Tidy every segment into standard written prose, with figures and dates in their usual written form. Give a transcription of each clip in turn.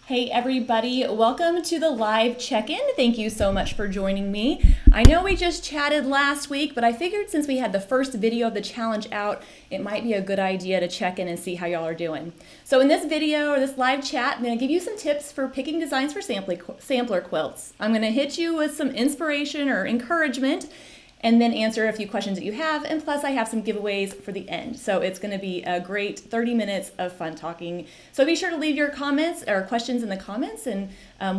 Hey everybody, welcome to the live check-in. Thank you so much for joining me. I know we just chatted last week, but I figured since we had the first video of the challenge out, it might be a good idea to check in and see how y'all are doing. So in this video or this live chat, I'm going to give you some tips for picking designs for sampler quilts. I'm going to hit you with some inspiration or encouragement and then answer a few questions that you have, and plus I have some giveaways for the end. So it's gonna be a great 30 minutes of fun talking. So be sure to leave your comments or questions in the comments, and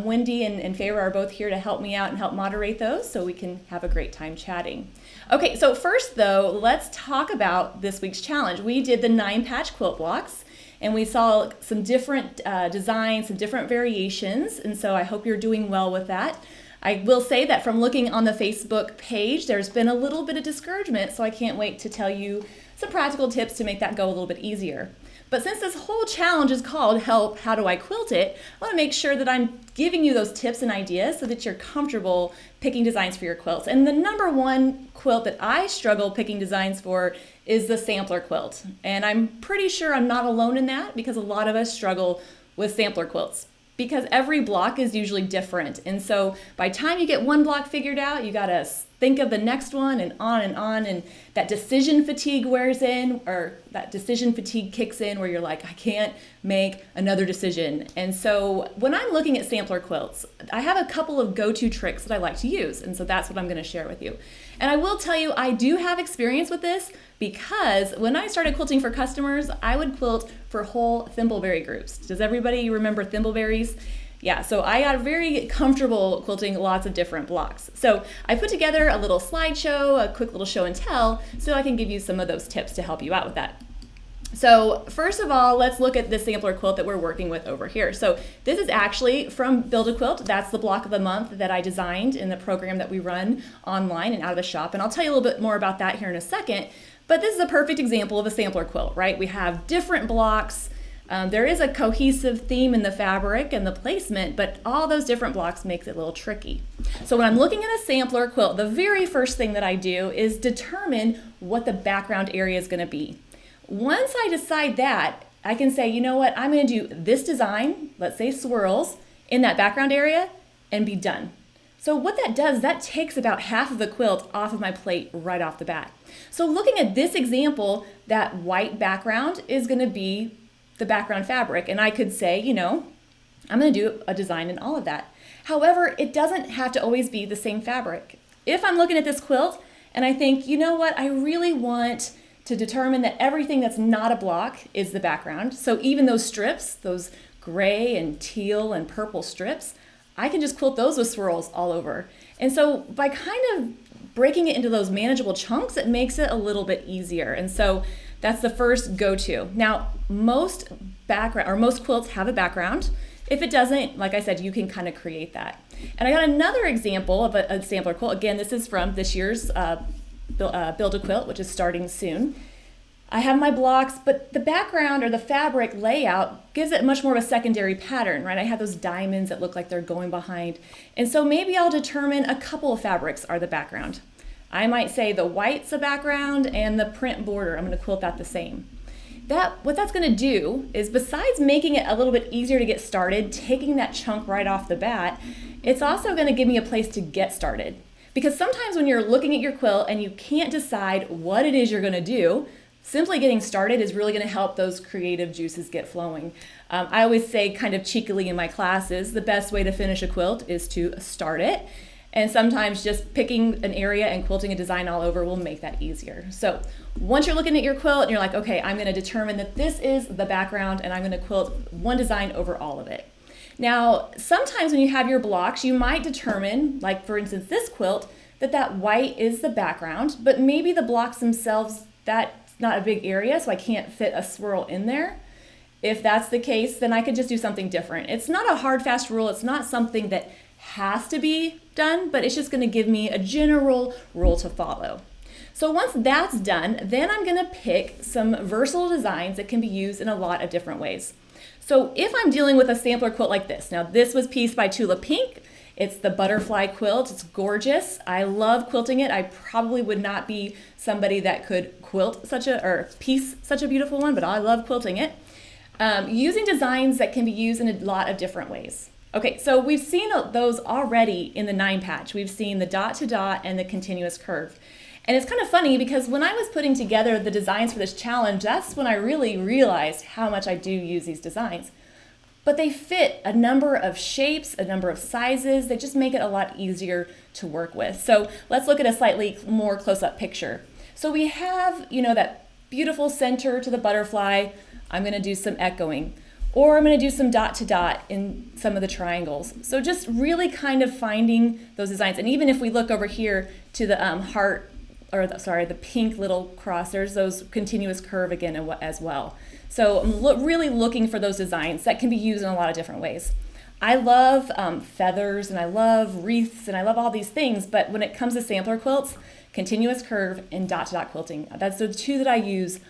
Wendy and Feyre are both here to help me out and help moderate those so we can have a great time chatting. Okay, so first though, let's talk about this week's challenge. We did the 9-patch quilt blocks, and we saw some different designs, some different variations, and so I hope you're doing well with that. I will say that from looking on the Facebook page, there's been a little bit of discouragement, so I can't wait to tell you some practical tips to make that go a little bit easier. But since this whole challenge is called Help, How Do I Quilt It?, I want to make sure that I'm giving you those tips and ideas so that you're comfortable picking designs for your quilts. And the number one quilt that I struggle picking designs for is the sampler quilt. And I'm pretty sure I'm not alone in that, because a lot of us struggle with sampler quilts, because every block is usually different. And so by the time you get one block figured out, you gotta think of the next one and on, and that decision fatigue wears in, or that decision fatigue kicks in where you're like, I can't make another decision. And so when I'm looking at sampler quilts, I have a couple of go-to tricks that I like to use, and so that's what I'm gonna share with you. And I will tell you, I do have experience with this, because when I started quilting for customers, I would quilt for whole thimbleberry groups. Does everybody remember thimbleberries? Yeah, so I got very comfortable quilting lots of different blocks. So I put together a little slideshow, a quick little show and tell, so I can give you some of those tips to help you out with that. So first of all, let's look at the sampler quilt that we're working with over here. So this is actually from Build a Quilt. That's the block of the month that I designed in the program that we run online and out of the shop. And I'll tell you a little bit more about that here in a second. But this is a perfect example of a sampler quilt, right? We have different blocks. There is a cohesive theme in the fabric and the placement, but all those different blocks makes it a little tricky. So when I'm looking at a sampler quilt, the very first thing that I do is determine what the background area is going to be. Once I decide that, I can say, you know what, I'm going to do this design, let's say swirls, in that background area and be done. So what that does, that takes about half of the quilt off of my plate right off the bat. So looking at this example, that white background is going to be the background fabric. And I could say, you know, I'm going to do a design in all of that. However, it doesn't have to always be the same fabric. If I'm looking at this quilt and I think, you know what, I really want to determine that everything that's not a block is the background. So even those strips, those gray and teal and purple strips, I can just quilt those with swirls all over. And so by kind of breaking it into those manageable chunks, it makes it a little bit easier. And so that's the first go-to. Now, most quilts have a background. If it doesn't, like I said, you can kind of create that. And I got another example of a sampler quilt. Again, this is from this year's Build a Quilt, which is starting soon. I have my blocks, but the background or the fabric layout gives it much more of a secondary pattern, right? I have those diamonds that look like they're going behind. And so maybe I'll determine a couple of fabrics are the background. I might say the white's a background and the print border, I'm going to quilt that the same. What that's going to do is, besides making it a little bit easier to get started, taking that chunk right off the bat, it's also going to give me a place to get started. Because sometimes when you're looking at your quilt and you can't decide what it is you're going to do, simply getting started is really going to help those creative juices get flowing. I always say kind of cheekily in my classes, the best way to finish a quilt is to start it. And sometimes just picking an area and quilting a design all over will make that easier. So once you're looking at your quilt and you're like, okay, I'm going to determine that this is the background and I'm going to quilt one design over all of it. Now, sometimes when you have your blocks, you might determine, like for instance this quilt, that white is the background, but maybe the blocks themselves, that's not a big area, so I can't fit a swirl in there. If that's the case, then I could just do something different. It's not a hard, fast rule. It's not something that has to be done, but it's just going to give me a general rule to follow. So once that's done, then I'm going to pick some versatile designs that can be used in a lot of different ways. So if I'm dealing with a sampler quilt like this, now this was pieced by Tula Pink. It's the butterfly quilt. It's gorgeous. I love quilting it. I probably would not be somebody that could quilt piece such a beautiful one, but I love quilting it. Using designs that can be used in a lot of different ways. Okay, so we've seen those already in the 9 patch. We've seen the dot to dot and the continuous curve. And it's kind of funny because when I was putting together the designs for this challenge, that's when I really realized how much I do use these designs. But they fit a number of shapes, a number of sizes. They just make it a lot easier to work with. So let's look at a slightly more close-up picture. So we have, that beautiful center to the butterfly. I'm going to do some echoing. Or I'm going to do some dot to dot in some of the triangles. So just really kind of finding those designs. And even if we look over here to the heart, or the pink little cross, there's those continuous curve again as well. So I'm really looking for those designs that can be used in a lot of different ways. I love feathers, and I love wreaths, and I love all these things, but when it comes to sampler quilts, continuous curve and dot to dot quilting, that's the 2 that I use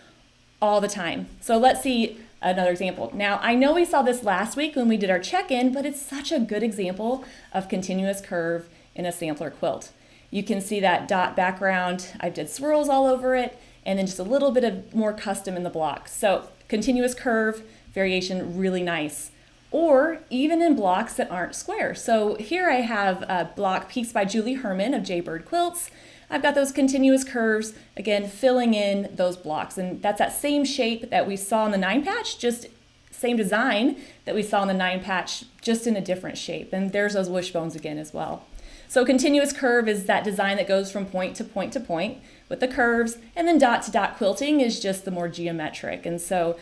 all the time. So let's see another example. Now, I know we saw this last week when we did our check-in, but it's such a good example of continuous curve in a sampler quilt. You can see that dot background. I did swirls all over it, and then just a little bit of more custom in the block. So continuous curve variation, really nice. Or even in blocks that aren't square. So here I have a block Piece by Julie Herman of Jaybird Quilts. I've got those continuous curves, again, filling in those blocks. And that's that same shape that we saw in the 9 patch, just same design that we saw in the 9 patch, just in a different shape. And there's those wishbones again as well. So continuous curve is that design that goes from point to point to point with the curves, and then dot to dot quilting is just the more geometric. And so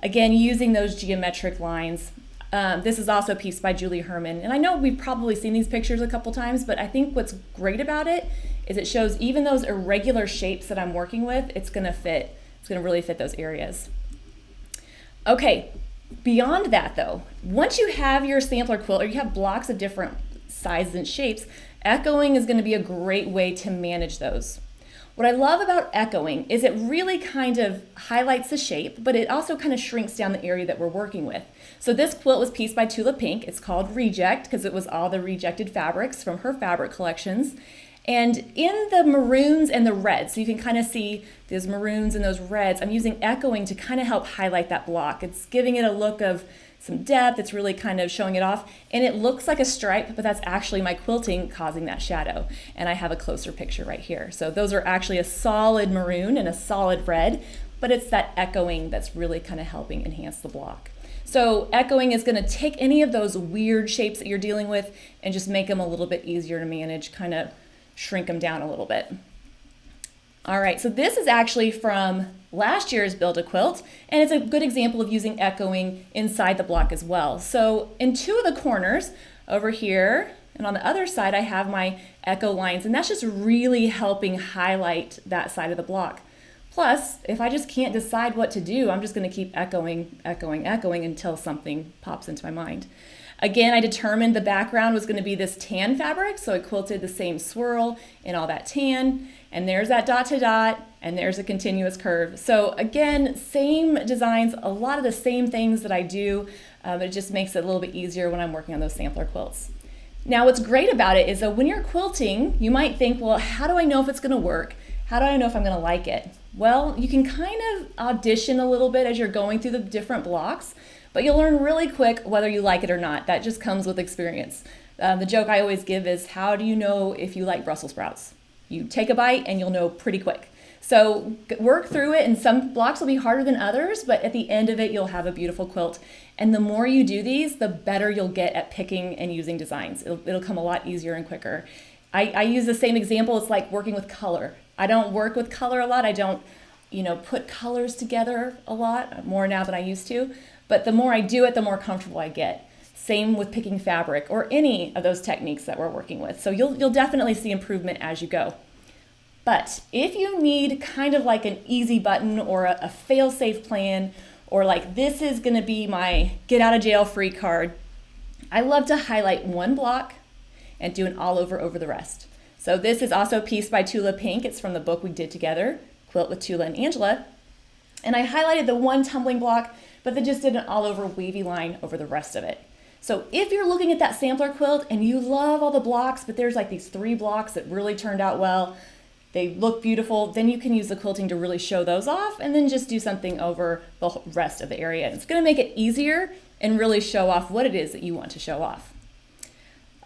again, using those geometric lines. This is also a piece by Julie Herman. And I know we've probably seen these pictures a couple times, but I think what's great about it is it shows even those irregular shapes that I'm working with, it's gonna fit. It's gonna really fit those areas. Okay, beyond that though, once you have your sampler quilt or you have blocks of different sizes and shapes, echoing is going to be a great way to manage those. What I love about echoing is it really kind of highlights the shape, but it also kind of shrinks down the area that we're working with. So this quilt was pieced by Tula Pink. It's called Reject because it was all the rejected fabrics from her fabric collections. And in the maroons and the reds, so you can kind of see those maroons and those reds, I'm using echoing to kind of help highlight that block. It's giving it a look of some depth. It's really kind of showing it off. And it looks like a stripe, but that's actually my quilting causing that shadow. And I have a closer picture right here. So those are actually a solid maroon and a solid red, but it's that echoing that's really kind of helping enhance the block. So echoing is going to take any of those weird shapes that you're dealing with and just make them a little bit easier to manage, kind of shrink them down a little bit. All right, so this is actually from last year's Build a Quilt, and it's a good example of using echoing inside the block as well. So in 2 of the corners over here, and on the other side, I have my echo lines, and that's just really helping highlight that side of the block. Plus, if I just can't decide what to do, I'm just gonna keep echoing, echoing, echoing until something pops into my mind. Again, I determined the background was going to be this tan fabric, so I quilted the same swirl in all that tan, and there's that dot to dot, and there's a continuous curve. So again, same designs, a lot of the same things that I do, but it just makes it a little bit easier when I'm working on those sampler quilts. Now, what's great about it is that when you're quilting, you might think, well, how do I know if it's going to work? How do I know if I'm going to like it? Well, you can kind of audition a little bit as you're going through the different blocks, but you'll learn really quick whether you like it or not. That just comes with experience. The joke I always give is, how do you know if you like Brussels sprouts? You take a bite and you'll know pretty quick. So work through it, and some blocks will be harder than others, but at the end of it, you'll have a beautiful quilt. And the more you do these, the better you'll get at picking and using designs. It'll come a lot easier and quicker. I use the same example. It's like working with color. I don't work with color a lot. I don't, put colors together a lot, more now than I used to. But the more I do it, the more comfortable I get. Same with picking fabric or any of those techniques that we're working with. So you'll definitely see improvement as you go. But if you need kind of like an easy button or a fail-safe plan, or like this is gonna be my get out of jail free card, I love to highlight one block and do an all over the rest. So this is also a piece by Tula Pink. It's from the book we did together, Quilt with Tula and Angela. And I highlighted the one tumbling block, but then just did an all over wavy line over the rest of it. So if you're looking at that sampler quilt and you love all the blocks, but there's like these 3 blocks that really turned out well, They look beautiful. Then you can use the quilting to really show those off and then just do something over the rest of the area. And it's going to make it easier and really show off what it is that you want to show off.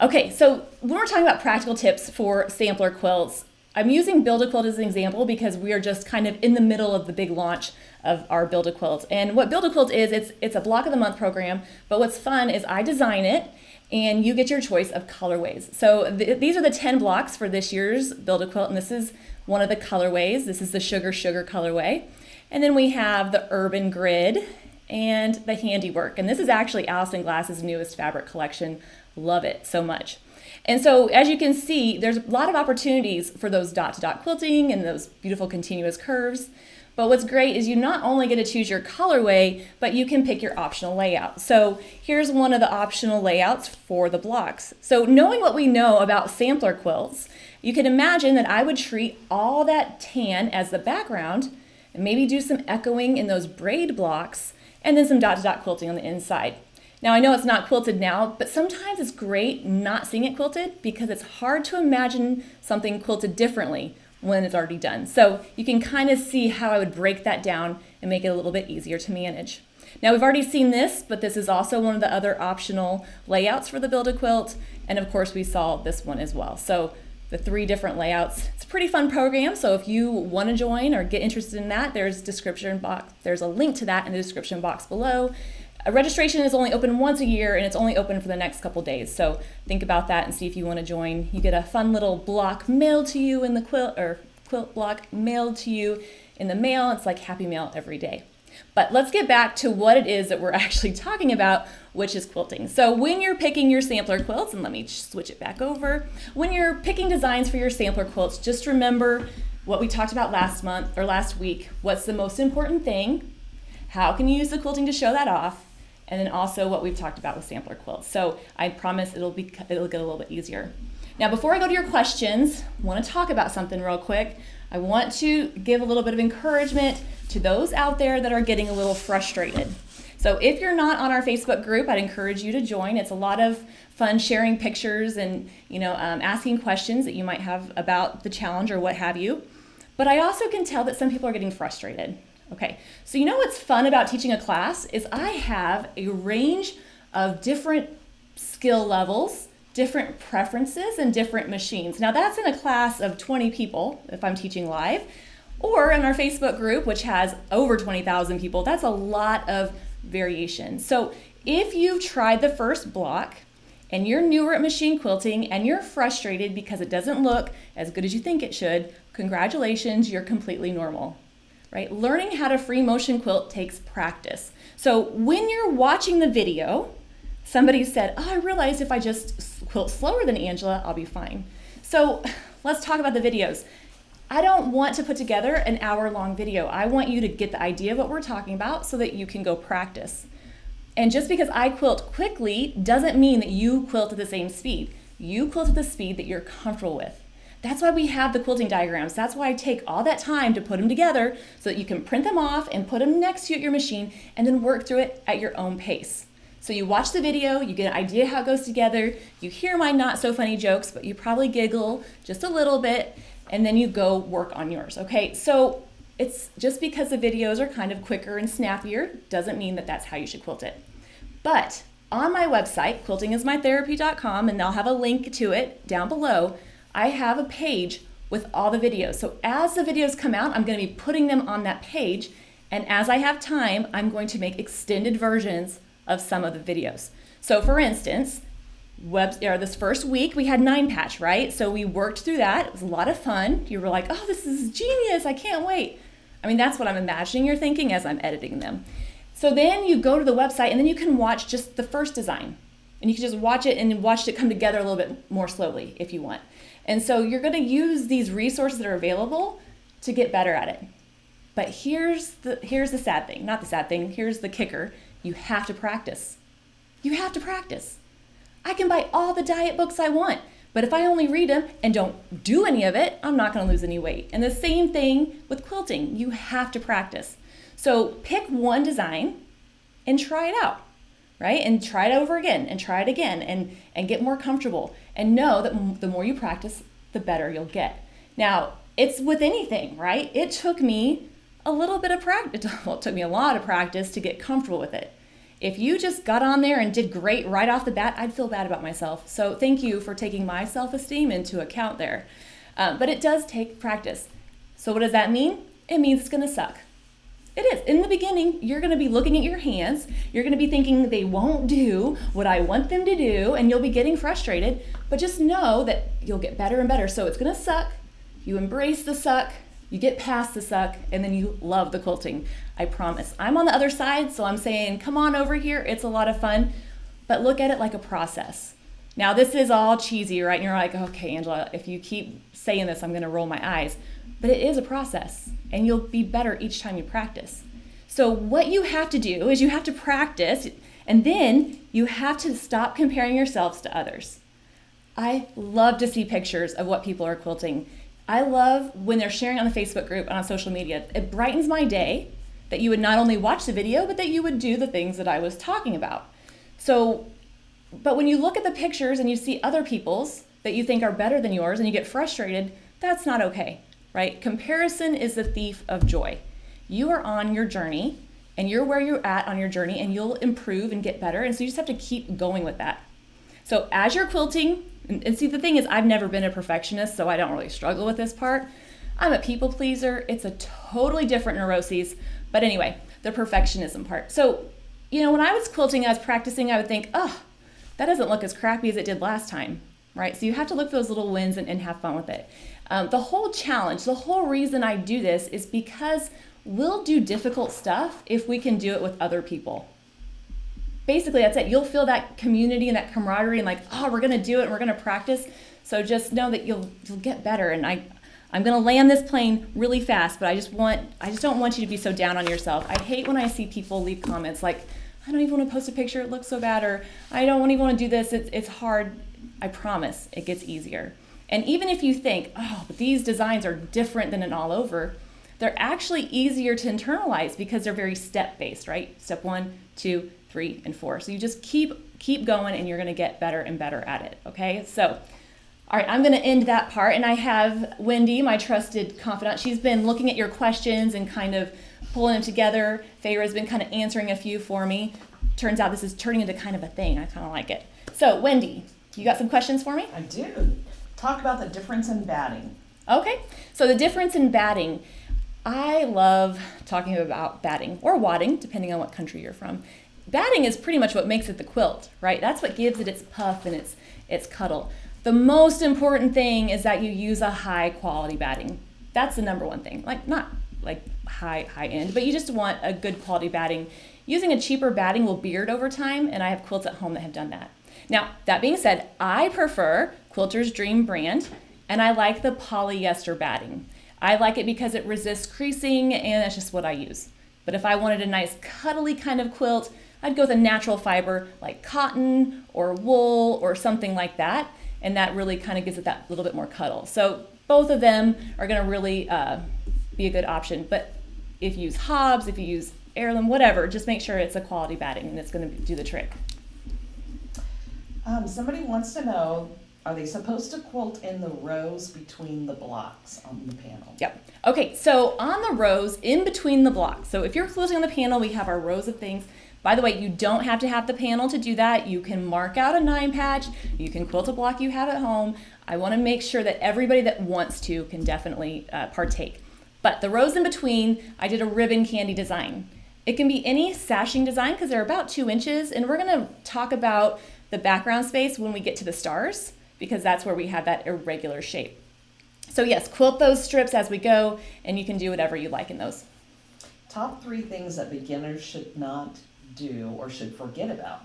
Okay, so when we're talking about practical tips for sampler quilts, I'm using Build-A-Quilt as an example because we are just kind of in the middle of the big launch of our Build-A-Quilt. And what Build-A-Quilt is, it's a block of the month program, but what's fun is I design it and you get your choice of colorways. So these are the 10 blocks for this year's Build-A-Quilt, and this is one of the colorways. This is the Sugar colorway. And then we have the Urban Grid and the Handiwork. And this is actually Allison Glass's newest fabric collection. Love it so much. And so as you can see, there's a lot of opportunities for those dot-to-dot quilting and those beautiful continuous curves. But what's great is you not only get to choose your colorway, but you can pick your optional layout. So here's one of the optional layouts for the blocks. So knowing what we know about sampler quilts, you can imagine that I would treat all that tan as the background and maybe do some echoing in those braid blocks and then some dot-to-dot quilting on the inside. Now I know it's not quilted now, but sometimes it's great not seeing it quilted because it's hard to imagine something quilted differently when it's already done. So you can kind of see how I would break that down and make it a little bit easier to manage. Now we've already seen this, but this is also one of the other optional layouts for the Build-A-Quilt. And of course we saw this one as well. So the 3 different layouts. It's a pretty fun program. So if you want to join or get interested in that, there's a link to that in the description box below. Registration is only open once a year and it's only open for the next couple days. So think about that and see if you want to join. You get a fun little block mailed to you in the quilt block mailed to you in the mail. It's like Happy Mail every day. But let's get back to what it is that we're actually talking about, which is quilting. So when you're picking your sampler quilts, and let me switch it back over. When you're picking designs for your sampler quilts, just remember what we talked about last week. What's the most important thing? How can you use the quilting to show that off? And then also what we've talked about with sampler quilts. So I promise it'll get a little bit easier. Now before I go to your questions, I want to talk about something real quick. I want to give a little bit of encouragement to those out there that are getting a little frustrated. So if you're not on our Facebook group, I'd encourage you to join. It's a lot of fun sharing pictures and asking questions that you might have about the challenge or what have you. But I also can tell that some people are getting frustrated. Okay, so you know what's fun about teaching a class is I have a range of different skill levels, different preferences, and different machines. Now that's in a class of 20 people if I'm teaching live, or in our Facebook group, which has over 20,000 people. That's a lot of variation. So if you've tried the first block and you're newer at machine quilting and you're frustrated because it doesn't look as good as you think it should, congratulations, you're completely normal. Right? Learning how to free motion quilt takes practice. So when you're watching the video, somebody said, oh, I realized if I just quilt slower than Angela, I'll be fine. So let's talk about the videos. I don't want to put together an hour-long video. I want you to get the idea of what we're talking about so that you can go practice. And just because I quilt quickly doesn't mean that you quilt at the same speed. You quilt at the speed that you're comfortable with. That's why we have the quilting diagrams. That's why I take all that time to put them together so that you can print them off and put them next to you at your machine and then work through it at your own pace. So you watch the video, you get an idea how it goes together, you hear my not so funny jokes, but you probably giggle just a little bit, and then you go work on yours, okay? So it's just because the videos are kind of quicker and snappier doesn't mean that that's how you should quilt it. But on my website, quiltingismytherapy.com, and I'll have a link to it down below, I have a page with all the videos. So as the videos come out, I'm going to be putting them on that page. And as I have time, I'm going to make extended versions of some of the videos. So for instance, this first week we had 9-patch, right? So we worked through that. It was a lot of fun. You were like, oh, this is genius. I can't wait. I mean, that's what I'm imagining you're thinking as I'm editing them. So then you go to the website and then you can watch just the first design. And you can just watch it and watch it come together a little bit more slowly if you want. And so you're going to use these resources that are available to get better at it. But here's the sad thing, not the sad thing, here's the kicker. You have to practice. You have to practice. I can buy all the diet books I want, but if I only read them and don't do any of it, I'm not going to lose any weight. And the same thing with quilting. You have to practice. So pick one design and try it out. Right? And try it over again and try it again and get more comfortable and know that the more you practice, the better you'll get. Now, it's with anything, right? It took me a little bit of practice. Well, it took me a lot of practice to get comfortable with it. If you just got on there and did great right off the bat, I'd feel bad about myself. So thank you for taking my self-esteem into account there. But it does take practice. So what does that mean? It means it's going to suck. It is. In the beginning, you're going to be looking at your hands. You're going to be thinking they won't do what I want them to do, and you'll be getting frustrated. But just know that you'll get better and better. So it's going to suck. You embrace the suck. You get past the suck, and then you love the quilting. I promise. I'm on the other side, so I'm saying, come on over here. It's a lot of fun, but look at it like a process. Now, this is all cheesy, right? And you're like, okay, Angela, if you keep saying this, I'm going to roll my eyes. But it is a process, and you'll be better each time you practice. So what you have to do is you have to practice, and then you have to stop comparing yourselves to others. I love to see pictures of what people are quilting. I love when they're sharing on the Facebook group and on social media. It brightens my day that you would not only watch the video, but that you would do the things that I was talking about. So, but when you look at the pictures and you see other people's that you think are better than yours and you get frustrated, that's not okay, right? Comparison is the thief of joy. You are on your journey and you're where you're at on your journey and you'll improve and get better. And so you just have to keep going with that. So as you're quilting, and see, the thing is, I've never been a perfectionist, so I don't really struggle with this part. I'm a people pleaser. It's a totally different neuroses. But anyway, the perfectionism part. So, when I was quilting, I was practicing, I would think, oh, that doesn't look as crappy as it did last time, right? So you have to look for those little wins and have fun with it. The whole challenge, the whole reason I do this is because we'll do difficult stuff if we can do it with other people. Basically, that's it. You'll feel that community and that camaraderie and like, oh, we're going to do it and we're going to practice. So just know that you'll get better. And I'm going to land this plane really fast, but I just don't want you to be so down on yourself. I hate when I see people leave comments like, I don't even want to post a picture. It looks so bad. Or I don't even want to do this. It's hard. I promise it gets easier. And even if you think, oh, but these designs are different than an all over, they're actually easier to internalize because they're very step-based, right? Step 1, 2, 3, and 4. So you just keep going and you're going to get better and better at it, okay? So, all right, I'm going to end that part. And I have Wendy, my trusted confidant. She's been looking at your questions and kind of pulling them together. Feyre's been kind of answering a few for me. Turns out this is turning into kind of a thing. I kind of like it. So, Wendy, you got some questions for me? I do. Talk about the difference in batting. Okay, so the difference in batting. I love talking about batting or wadding, depending on what country you're from. Batting is pretty much what makes it the quilt, right? That's what gives it its puff and its cuddle. The most important thing is that you use a high quality batting. That's the number one thing. Like not like high end, but you just want a good quality batting. Using a cheaper batting will beard over time, and I have quilts at home that have done that. Now, that being said, I prefer Quilter's Dream brand, and I like the polyester batting. I like it because it resists creasing, and that's just what I use. But if I wanted a nice cuddly kind of quilt, I'd go with a natural fiber like cotton or wool or something like that, and that really kind of gives it that little bit more cuddle. So both of them are going to really be a good option. But if you use Hobbs, if you use heirloom, whatever, just make sure it's a quality batting, and it's going to do the trick. Somebody wants to know, are they supposed to quilt in the rows between the blocks on the panel? Yep. Okay, so on the rows in between the blocks. So if you're quilting on the panel, we have our rows of things. By the way, you don't have to have the panel to do that. You can mark out a 9 patch. You can quilt a block you have at home. I want to make sure that everybody that wants to can definitely partake. But the rows in between, I did a ribbon candy design. It can be any sashing design because they're about 2 inches, and we're going to talk about the background space when we get to the stars, because that's where we have that irregular shape. So yes, quilt those strips as we go, and you can do whatever you like in those. Top 3 things that beginners should not do or should forget about.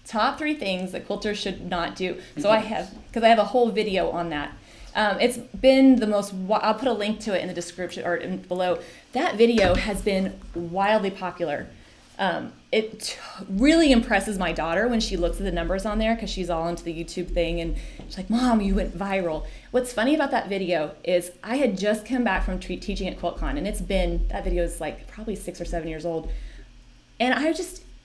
Top 3 things that quilters should not do. So I have a whole video on that. It's been the most, I'll put a link to it in the description or below. That video has been wildly popular. It really impresses my daughter when she looks at the numbers on there because she's all into the YouTube thing and she's like, Mom, you went viral. What's funny about that video is I had just come back from teaching at QuiltCon, and that video is like probably 6 or 7 years old. And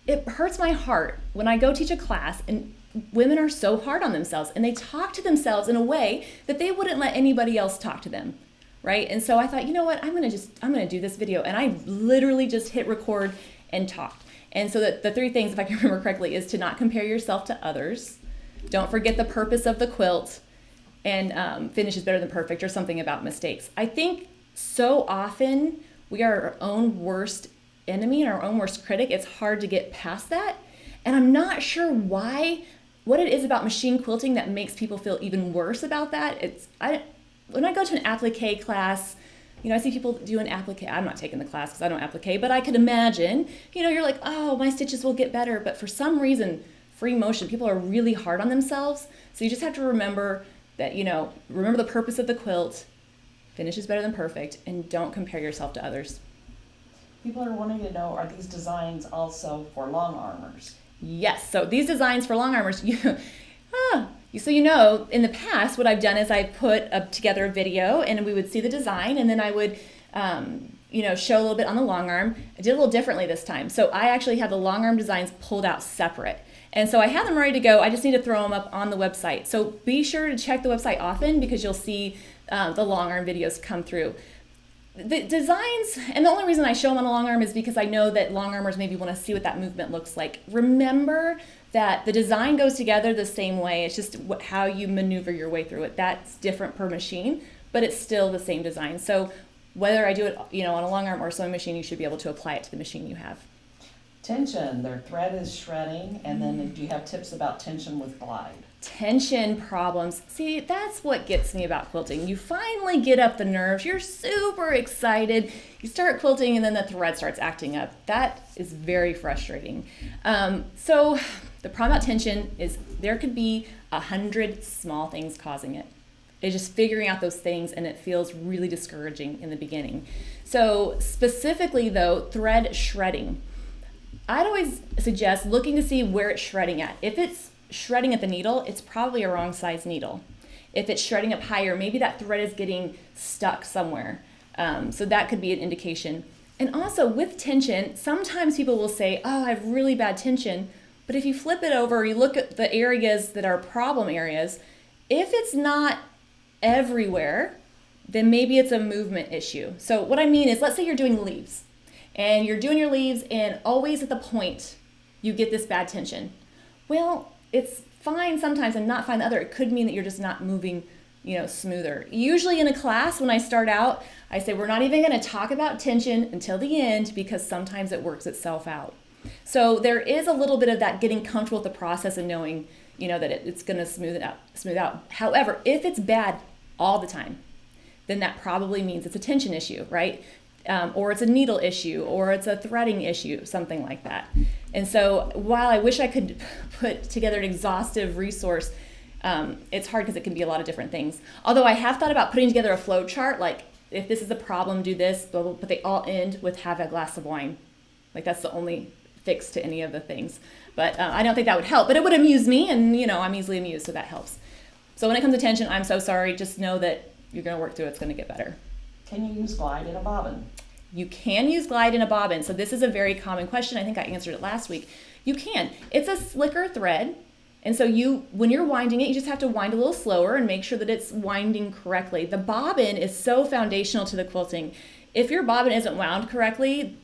it hurts my heart when I go teach a class and women are so hard on themselves and they talk to themselves in a way that they wouldn't let anybody else talk to them. right? And so I thought, you know what, I'm gonna do this video. And I literally just hit record and talked. And so the 3 things, if I can remember correctly, is to not compare yourself to others. Don't forget the purpose of the quilt, and finish is better than perfect, or something about mistakes. I think so often we are our own worst enemy and our own worst critic. It's hard to get past that. And I'm not sure what it is about machine quilting that makes people feel even worse about that. When I go to an applique class, I see people do an applique. I'm not taking the class because I don't applique, but I could imagine, you're like, oh, my stitches will get better. But for some reason, free motion, people are really hard on themselves. So you just have to remember that, remember the purpose of the quilt, finish is better than perfect, and don't compare yourself to others. People are wanting to know, are these designs also for long armors? Yes, so these designs for long armors, in the past, what I've done is I put together a video, and we would see the design, and then I would, show a little bit on the long arm. I did a little differently this time. So I actually have the long arm designs pulled out separate. And so I have them ready to go. I just need to throw them up on the website. So be sure to check the website often, because you'll see the long arm videos come through. The designs, and the only reason I show them on the long arm is because I know that long armors maybe want to see what that movement looks like. Remember that the design goes together the same way. It's just how you maneuver your way through it. That's different per machine, but it's still the same design. So whether I do it, on a long arm or a sewing machine, you should be able to apply it to the machine you have. Tension, their thread is shredding, and then do you have tips about tension with glide? Tension problems. See, that's what gets me about quilting. You finally get up the nerves, you're super excited, you start quilting, and then the thread starts acting up. That is very frustrating. So the problem about tension is there could be 100 small things causing it. It's just figuring out those things, and it feels really discouraging in the beginning. So specifically though, thread shredding. I'd always suggest looking to see where it's shredding at. If it's shredding at the needle, it's probably a wrong size needle. If it's shredding up higher, maybe that thread is getting stuck somewhere. So that could be an indication. And also with tension, sometimes people will say, oh, I have really bad tension. But if you flip it over, you look at the areas that are problem areas, if it's not everywhere, then maybe it's a movement issue. So what I mean is, let's say you're doing leaves, and you're doing your leaves, and always at the point you get this bad tension. Well, it's fine sometimes and not fine the other. It could mean that you're just not moving, smoother. Usually in a class, when I start out, I say we're not even going to talk about tension until the end, because sometimes it works itself out. So there is a little bit of that getting comfortable with the process and knowing, that it's going to smooth out. However, if it's bad all the time, then that probably means it's a tension issue, right? Or it's a needle issue, or it's a threading issue, something like that. And so while I wish I could put together an exhaustive resource, it's hard because it can be a lot of different things. Although I have thought about putting together a flow chart, like if this is a problem, do this, blah, blah, but they all end with have a glass of wine. Like that's the only fix to any of the things. But I don't think that would help, but it would amuse me, and I'm easily amused, so that helps. So when it comes to tension, I'm so sorry. Just know that you're going to work through it. It's going to get better. Can you use glide in a bobbin? You can use glide in a bobbin. So this is a very common question. I think I answered it last week. You can. It's a slicker thread. And so when you're winding it, you just have to wind a little slower and make sure that it's winding correctly. The bobbin is so foundational to the quilting. If your bobbin isn't wound correctly,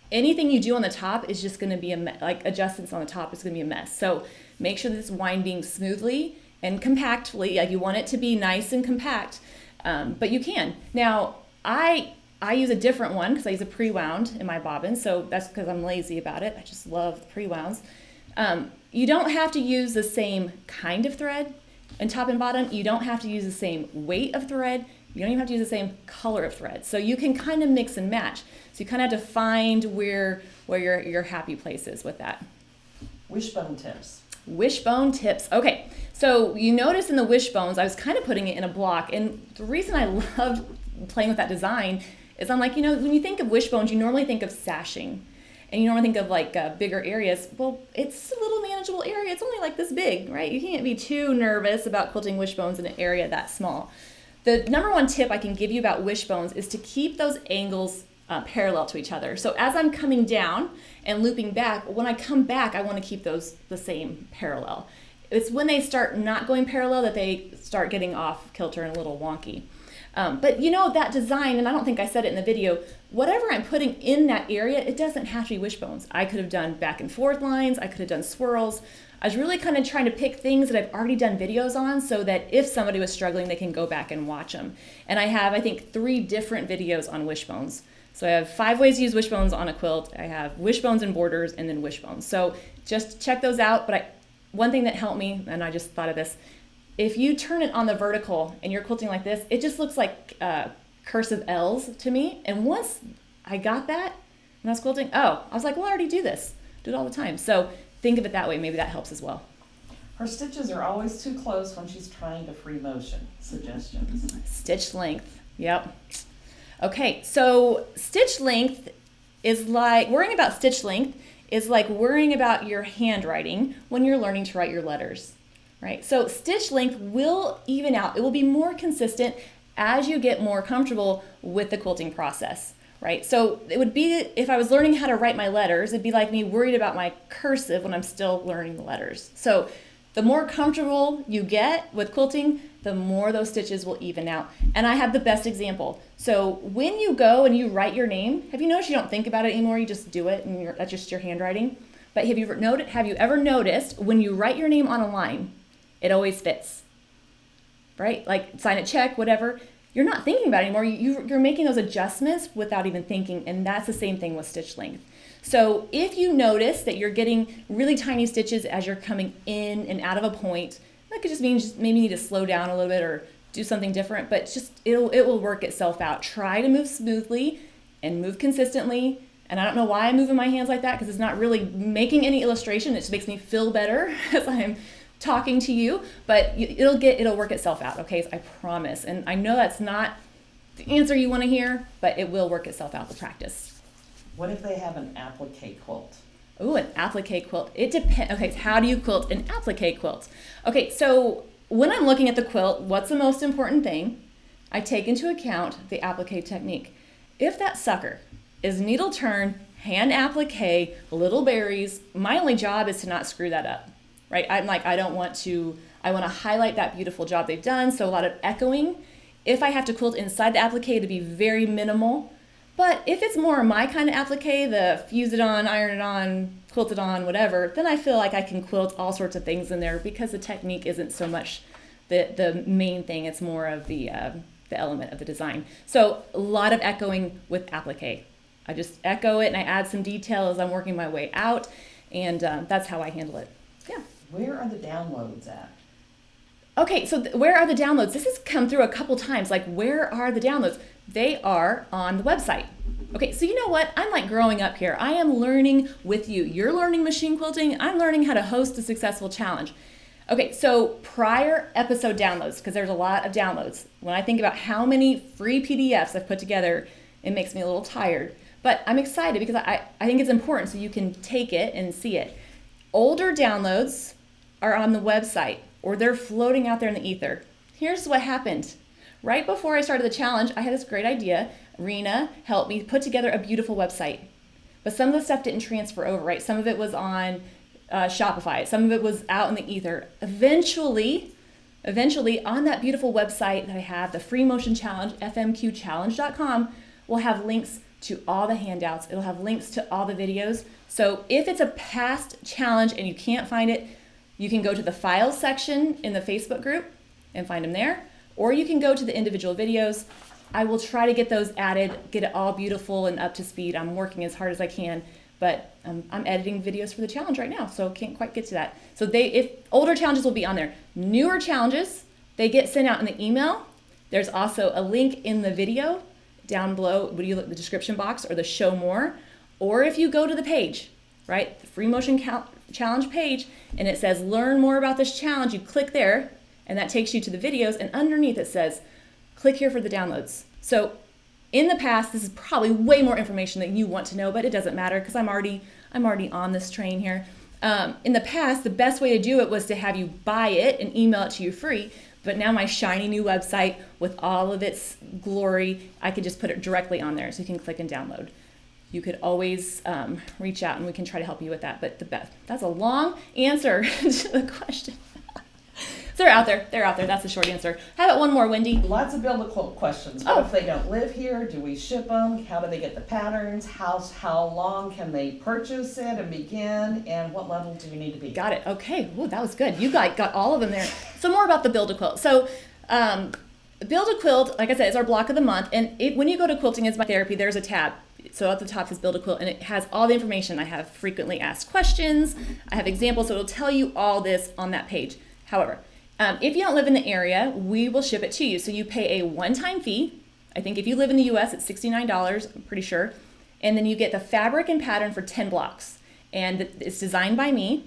anything you do on the top is just going to be like adjustments on the top is going to be a mess. So make sure that it's winding smoothly and compactly. Like you want it to be nice and compact, but you can. Now, I use a different one because I use a pre-wound in my bobbin, so that's because I'm lazy about it. I just love the pre-wounds. You don't have to use the same kind of thread in top and bottom. You don't have to use the same weight of thread. You don't even have to use the same color of thread. So you can kind of mix and match. So you kind of have to find where your happy place is with that. Wishbone tips. Wishbone tips. Okay, so you notice in the wishbones, I was kind of putting it in a block, and the reason I love playing with that design is I'm like, when you think of wishbones, you normally think of sashing, and you normally think of like bigger areas. Well, it's a little manageable area. It's only like this big, right? You can't be too nervous about quilting wishbones in an area that small. The number one tip I can give you about wishbones is to keep those angles parallel to each other. So as I'm coming down and looping back, when I come back, I want to keep those the same parallel. It's when they start not going parallel that they start getting off kilter and a little wonky. But you know, that design, and I don't think I said it in the video, whatever I'm putting in that area, it doesn't have to be wishbones. I could have done back and forth lines, I could have done swirls. I was really kind of trying to pick things that I've already done videos on so that if somebody was struggling, they can go back and watch them. And I have, I think, 3 different videos on wishbones. So I have 5 ways to use wishbones on a quilt. I have wishbones and borders and then wishbones. So just check those out. But one thing that helped me, and I just thought of this, if you turn it on the vertical and you're quilting like this, it just looks like cursive L's to me. And once I got that when I was quilting, I was like, well, I already do this. Do it all the time. So think of it that way. Maybe that helps as well. Her stitches are always too close when she's trying to free motion. Suggestions. Stitch length. Yep. Okay, so stitch length is like, worrying about stitch length is like worrying about your handwriting when you're learning to write your letters. Right, so stitch length will even out. It will be more consistent as you get more comfortable with the quilting process, right? So it would be, if I was learning how to write my letters, it'd be like me worried about my cursive when I'm still learning the letters. So the more comfortable you get with quilting, the more those stitches will even out. And I have the best example. So when you go and you write your name, have you noticed you don't think about it anymore? You just do it, and that's just your handwriting. But have you ever noticed when you write your name on a line, it always fits, right? Like sign a check, whatever. You're not thinking about it anymore. You're making those adjustments without even thinking, and that's the same thing with stitch length. So if you notice that you're getting really tiny stitches as you're coming in and out of a point, that could just mean maybe you need to slow down a little bit or do something different, but it will work itself out. Try to move smoothly and move consistently. And I don't know why I'm moving my hands like that, because it's not really making any illustration. It just makes me feel better as I'm talking to you, but it'll work itself out, okay? So I promise. And I know that's not the answer you want to hear, but it will work itself out with practice. What if they have an applique quilt? Ooh, an applique quilt. It depends. Okay, so how do you quilt an applique quilt? Okay, so when I'm looking at the quilt, what's the most important thing? I take into account the applique technique. If that sucker is needle turn, hand applique, little berries, my only job is to not screw that up. Right? I want to highlight that beautiful job they've done, so a lot of echoing. If I have to quilt inside the applique, to be very minimal. But if it's more my kind of applique, the fuse it on, iron it on, quilt it on, whatever, then I feel like I can quilt all sorts of things in there because the technique isn't so much the main thing, it's more of the element of the design. So a lot of echoing with applique. I just echo it and I add some detail as I'm working my way out, and that's how I handle it. Yeah. Where are the downloads at? Okay, so where are the downloads? This has come through a couple times, like where are the downloads? They are on the website. Okay, so you know what? I'm like growing up here. I am learning with you. You're learning machine quilting. I'm learning how to host a successful challenge. Okay, so prior episode downloads, because there's a lot of downloads. When I think about how many free PDFs I've put together, it makes me a little tired. But I'm excited because I think it's important so you can take it and see it. Older downloads are on the website or they're floating out there in the ether. Here's what happened. Right before I started the challenge, I had this great idea. Rena helped me put together a beautiful website. But some of the stuff didn't transfer over, right? Some of it was on Shopify. Some of it was out in the ether. Eventually, on that beautiful website that I have, the Free Motion Challenge, fmqchallenge.com, will have links to all the handouts. It'll have links to all the videos. So if it's a past challenge and you can't find it, you can go to the files section in the Facebook group and find them there, or you can go to the individual videos. I will try to get those added, get it all beautiful and up to speed. I'm working as hard as I can, but I'm editing videos for the challenge right now, so can't quite get to that. So if older challenges will be on there. Newer challenges, they get sent out in the email. There's also a link in the video down below, the description box or the show more, or if you go to the page, right, the Free Motion Challenge page, and it says learn more about this challenge, you click there, and that takes you to the videos, and underneath it says click here for the downloads. So in the past, this is probably way more information that you want to know, but it doesn't matter because I'm already on this train here. In the past, the best way to do it was to have you buy it and email it to you free. But now my shiny new website with all of its glory, I could just put it directly on there so you can click and download. You could always reach out and we can try to help you with that. But that's a long answer to the question. So they're out there. They're out there. That's the short answer. How about one more, Wendy? Lots of Build-A-Quilt questions. What if they don't live here? Do we ship them? How do they get the patterns? How long can they purchase it and begin? And what level do you need to be? Got it. Okay. Ooh, that was good. You got all of them there. So more about the Build-A-Quilt. So Build-A-Quilt, like I said, is our block of the month. And when you go to Quilting as My Therapy, there's a tab. So at the top says Build-A-Quilt, and it has all the information. I have frequently asked questions. I have examples, so it'll tell you all this on that page. However, if you don't live in the area, we will ship it to you. So you pay a one-time fee. I think if you live in the US, it's $69, I'm pretty sure. And then you get the fabric and pattern for 10 blocks. And it's designed by me,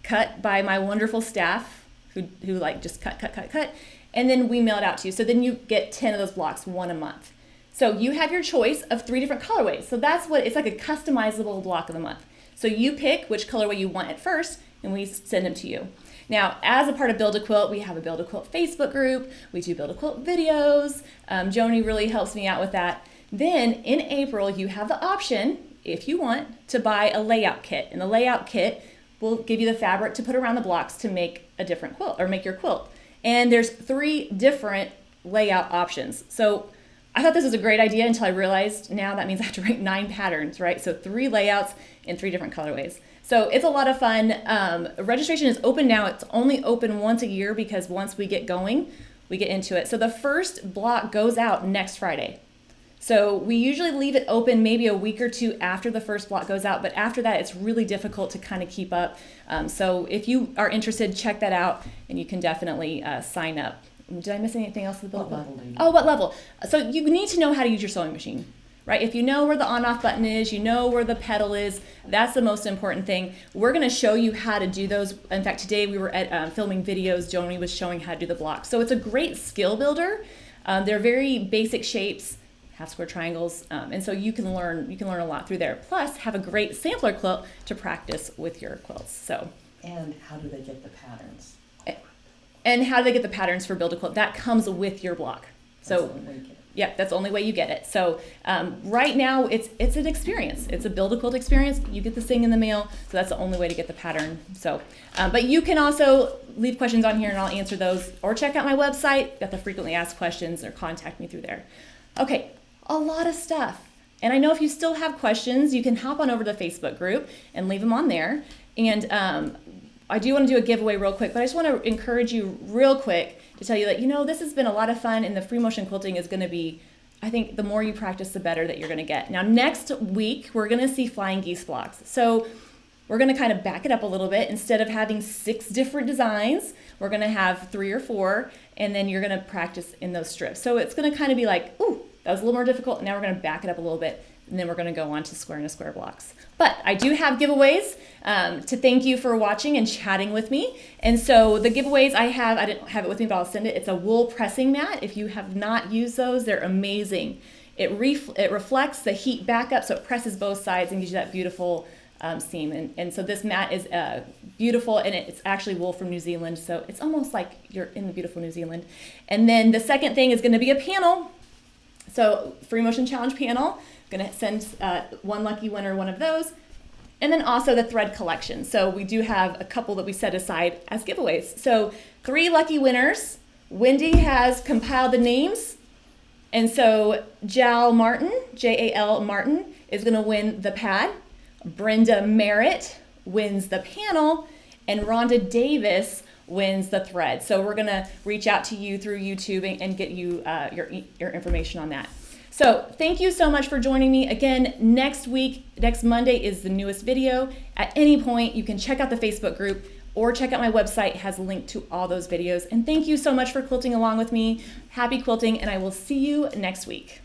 cut by my wonderful staff who like just cut. And then we mail it out to you. So then you get 10 of those blocks, one a month. So you have your choice of 3 different colorways. So that's what, it's like a customizable block of the month. So you pick which colorway you want at first, and we send them to you. Now, as a part of Build-A-Quilt, we have a Build-A-Quilt Facebook group. We do Build-A-Quilt videos. Joni really helps me out with that. Then in April, you have the option, if you want, to buy a layout kit. And the layout kit will give you the fabric to put around the blocks to make a different quilt, or make your quilt. And there's 3 different layout options. So I thought this was a great idea until I realized now that means I have to write 9 patterns, right? So 3 layouts in 3 different colorways. So it's a lot of fun. Registration is open now. It's only open once a year because once we get going, we get into it. So the first block goes out next Friday. So we usually leave it open maybe a week or 2 after the first block goes out, but after that it's really difficult to kind of keep up. So if you are interested, check that out and you can definitely sign up. Did I miss anything else? What level do you? Oh, what level? So you need to know how to use your sewing machine, right? If you know where the on-off button is, you know where the pedal is, that's the most important thing. We're going to show you how to do those. In fact, today we were at filming videos. Joni was showing how to do the blocks. So it's a great skill builder. They're very basic shapes, half square triangles, and so you can learn a lot through there. Plus, have a great sampler quilt to practice with your quilts. So. And how do they get the patterns? And how do they get the patterns for Build-A-Quilt? That comes with your block. So, yeah, that's the only way you get it. So right now, it's an experience. It's a Build-A-Quilt experience. You get this thing in the mail, so that's the only way to get the pattern. So, but you can also leave questions on here, and I'll answer those. Or check out my website, got the frequently asked questions, or contact me through there. Okay, a lot of stuff. And I know if you still have questions, you can hop on over to the Facebook group and leave them on there. And I do want to do a giveaway real quick, but I just want to encourage you real quick to tell you that, this has been a lot of fun, and the free motion quilting is going to be, I think the more you practice, the better that you're going to get. Now, next week, we're going to see flying geese blocks. So we're going to kind of back it up a little bit. Instead of having 6 different designs, we're going to have 3 or 4, and then you're going to practice in those strips. So it's going to kind of be like, ooh, that was a little more difficult. Now we're going to back it up a little bit, and then we're going to go on to square and a square blocks. But I do have giveaways to thank you for watching and chatting with me. And so the giveaways I didn't have it with me, but I'll send it. It's a wool pressing mat. If you have not used those, they're amazing. It reflects the heat back up, so it presses both sides and gives you that beautiful seam. And so this mat is beautiful, and it's actually wool from New Zealand. So it's almost like you're in the beautiful New Zealand. And then the second thing is going to be a panel. So free motion challenge panel. Going to send one lucky winner one of those. And then also the thread collection. So we do have a couple that we set aside as giveaways. So 3 lucky winners. Wendy has compiled the names. And so Jal Martin, J-A-L Martin, is going to win the pad. Brenda Merritt wins the panel. And Rhonda Davis wins the thread. So we're going to reach out to you through YouTube and get you your information on that. So thank you so much for joining me. Again, next Monday is the newest video. At any point, you can check out the Facebook group or check out my website. It has a link to all those videos. And thank you so much for quilting along with me. Happy quilting, and I will see you next week.